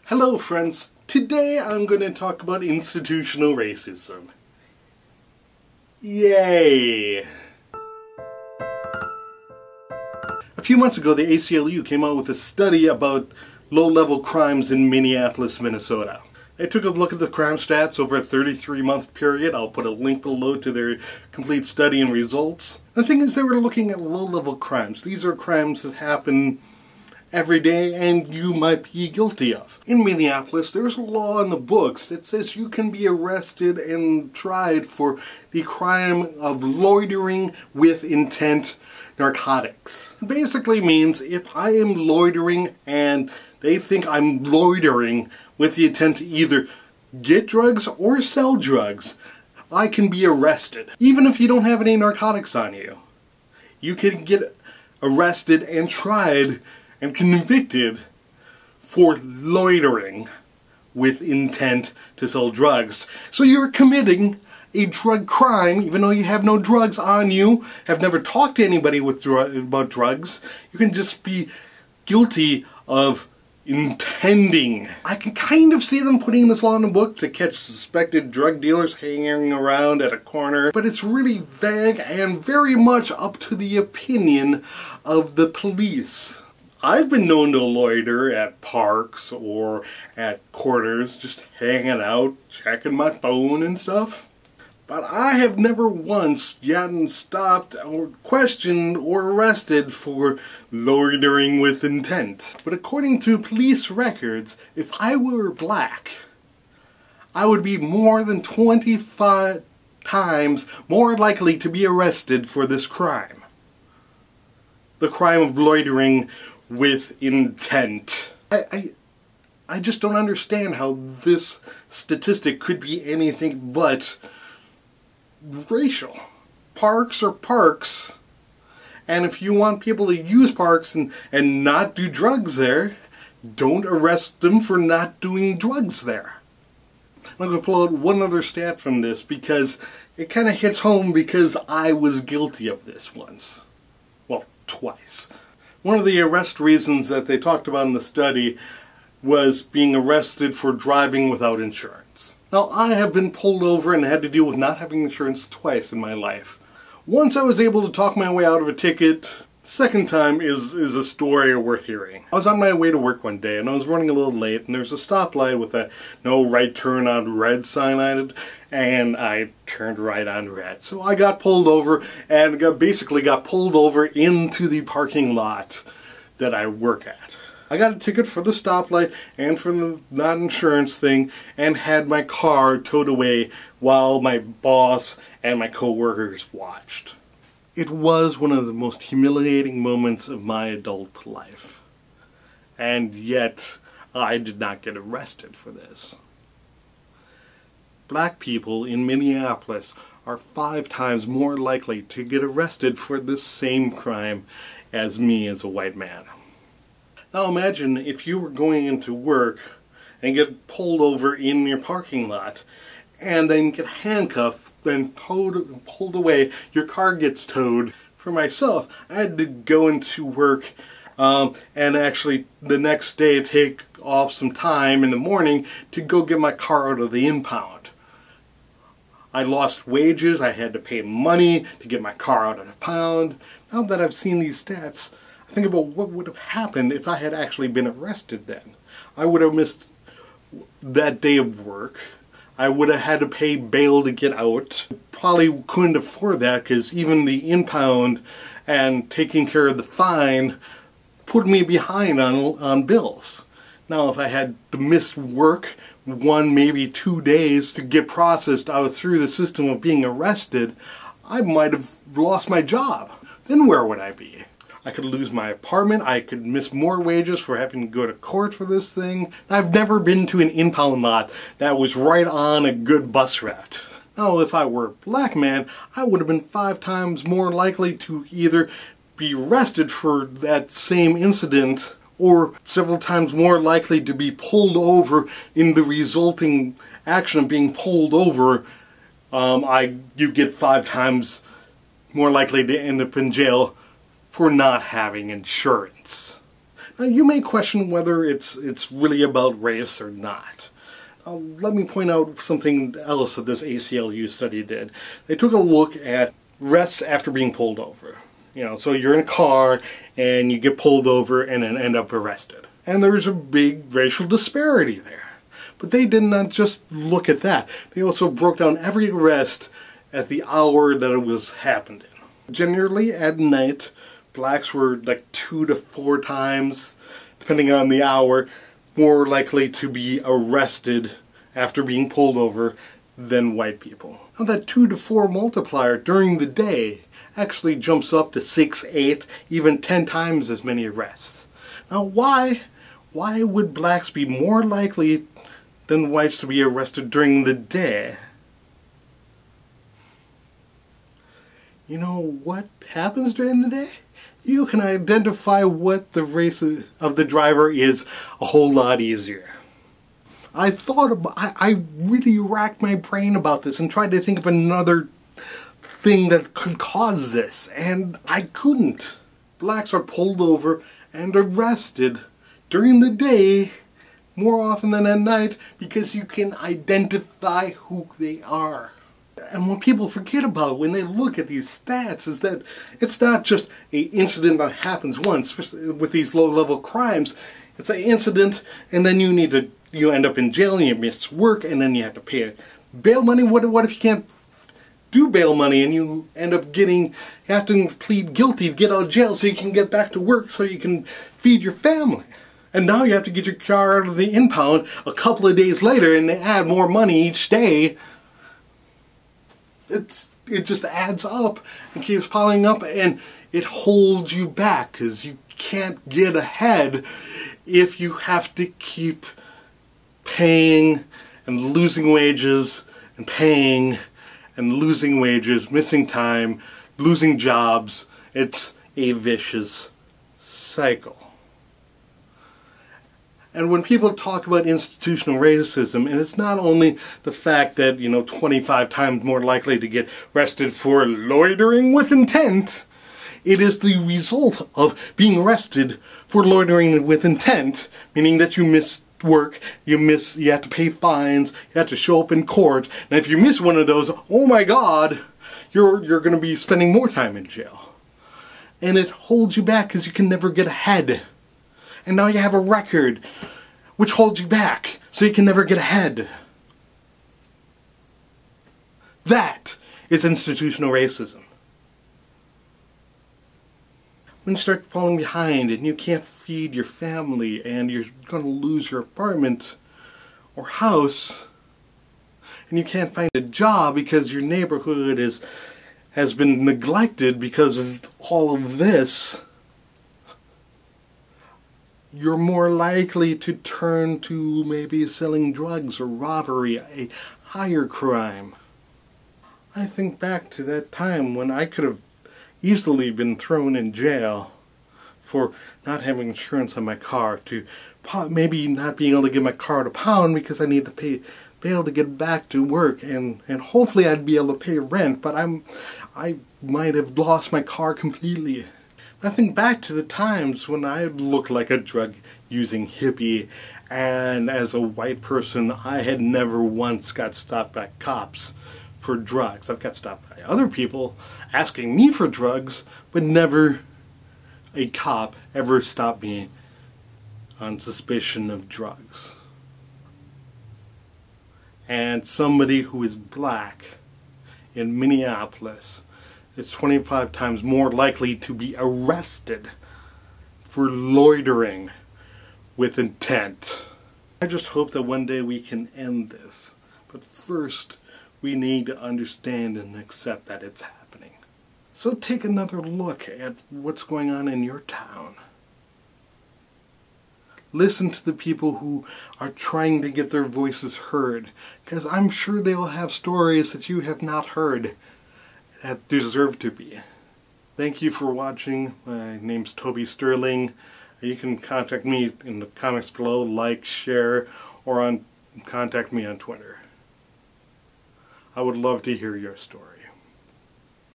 Hello friends, today I'm going to talk about institutional racism. Yay! A few months ago the ACLU came out with a study about low-level crimes in Minneapolis, Minnesota. They took a look at the crime stats over a 33-month period. I'll put a link below to their complete study and results. The thing is, they were looking at low-level crimes. These are crimes that happen every day and you might be guilty of. In Minneapolis, there's a law in the books that says you can be arrested and tried for the crime of loitering with intent narcotics. It basically means if I am loitering and they think I'm loitering with the intent to either get drugs or sell drugs, I can be arrested. Even if you don't have any narcotics on you. You can get arrested and tried and convicted for loitering with intent to sell drugs. So you're committing a drug crime, even though you have no drugs on you, have never talked to anybody about drugs. You can just be guilty of intending. I can kind of see them putting this law in the book to catch suspected drug dealers hanging around at a corner, but it's really vague and very much up to the opinion of the police. I've been known to loiter at parks or at corners, just hanging out, checking my phone and stuff. But I have never once gotten stopped or questioned or arrested for loitering with intent. But according to police records, if I were black, I would be more than 25 times more likely to be arrested for this crime. The crime of loitering with intent. I just don't understand how this statistic could be anything but racial. Parks are parks, and if you want people to use parks and not do drugs there, don't arrest them for not doing drugs there. I'm going to pull out one other stat from this because it kind of hits home because I was guilty of this once. Well, twice. One of the arrest reasons that they talked about in the study was being arrested for driving without insurance. Now, I have been pulled over and had to deal with not having insurance twice in my life. Once I was able to talk my way out of a ticket. Second time is a story worth hearing. I was on my way to work one day and I was running a little late, and there's a stoplight with a no right turn on red sign on it, and I turned right on red. So I got pulled over and basically got pulled over into the parking lot that I work at. I got a ticket for the stoplight and for the non-insurance thing and had my car towed away while my boss and my co-workers watched. It was one of the most humiliating moments of my adult life. And yet, I did not get arrested for this. Black people in Minneapolis are 5 times more likely to get arrested for this same crime as me as a white man. Now imagine if you were going into work and get pulled over in your parking lot and then get handcuffed, then pulled away, your car gets towed. For myself, I had to go into work and actually the next day take off some time in the morning to go get my car out of the impound. I lost wages, I had to pay money to get my car out of the pound. Now that I've seen these stats, I think about what would have happened if I had actually been arrested then. I would have missed that day of work. I would have had to pay bail to get out. Probably couldn't afford that because even the impound and taking care of the fine put me behind on bills. Now if I had to miss work 1, maybe 2 days to get processed out through the system of being arrested, I might have lost my job. Then where would I be? I could lose my apartment, I could miss more wages for having to go to court for this thing. I've never been to an impound lot that was right on a good bus route. Now, if I were a black man, I would have been 5 times more likely to either be arrested for that same incident or several times more likely to be pulled over in the resulting action of being pulled over. You get 5 times more likely to end up in jail for not having insurance. You may question whether it's really about race or not. Let me point out something else that this ACLU study did. They took a look at arrests after being pulled over. So you're in a car and you get pulled over and then end up arrested. And there's a big racial disparity there. But they did not just look at that. They also broke down every arrest at the hour that it was happened in. Generally at night, blacks were like 2 to 4 times, depending on the hour, more likely to be arrested after being pulled over than white people. Now that 2 to 4 multiplier during the day actually jumps up to 6, 8, even 10 times as many arrests. Now why would blacks be more likely than whites to be arrested during the day? You know what happens during the day? You can identify what the race of the driver is a whole lot easier. I really racked my brain about this and tried to think of another thing that could cause this, and I couldn't. Blacks are pulled over and arrested during the day more often than at night because you can identify who they are. And what people forget about when they look at these stats is that it's not just an incident that happens once, especially with these low-level crimes. It's an incident, and then you end up in jail, and you miss work, and then you have to pay bail money. What if you can't do bail money, and you end up you have to plead guilty to get out of jail so you can get back to work so you can feed your family. And now you have to get your car out of the impound a couple of days later, and they add more money each day. It just adds up and keeps piling up, and it holds you back because you can't get ahead if you have to keep paying and losing wages and paying and losing wages, missing time, losing jobs. It's a vicious cycle. And when people talk about institutional racism, and it's not only the fact that, 25 times more likely to get arrested for loitering with intent, it is the result of being arrested for loitering with intent, meaning that you miss work, you have to pay fines, you have to show up in court, and if you miss one of those, oh my God, you're going to be spending more time in jail. And it holds you back because you can never get ahead. And now you have a record which holds you back so you can never get ahead. That is institutional racism. When you start falling behind and you can't feed your family and you're going to lose your apartment or house and you can't find a job because your neighborhood has been neglected because of all of this, you're more likely to turn to maybe selling drugs or robbery, a higher crime. I think back to that time when I could have easily been thrown in jail for not having insurance on my car, to maybe not being able to get my car to pound because I need to pay bail to get back to work, and hopefully I'd be able to pay rent, but I might have lost my car completely. I think back to the times when I looked like a drug-using hippie, and as a white person, I had never once got stopped by cops for drugs. I've got stopped by other people asking me for drugs, but never a cop ever stopped me on suspicion of drugs. And somebody who is black in Minneapolis is 25 times more likely to be arrested for loitering with intent. I just hope that one day we can end this. But first, we need to understand and accept that it's happening. So take another look at what's going on in your town. Listen to the people who are trying to get their voices heard, because I'm sure they will have stories that you have not heard that deserve to be. Thank you for watching. My name's Toby Sterling. You can contact me in the comments below, like, share, or contact me on Twitter. I would love to hear your story.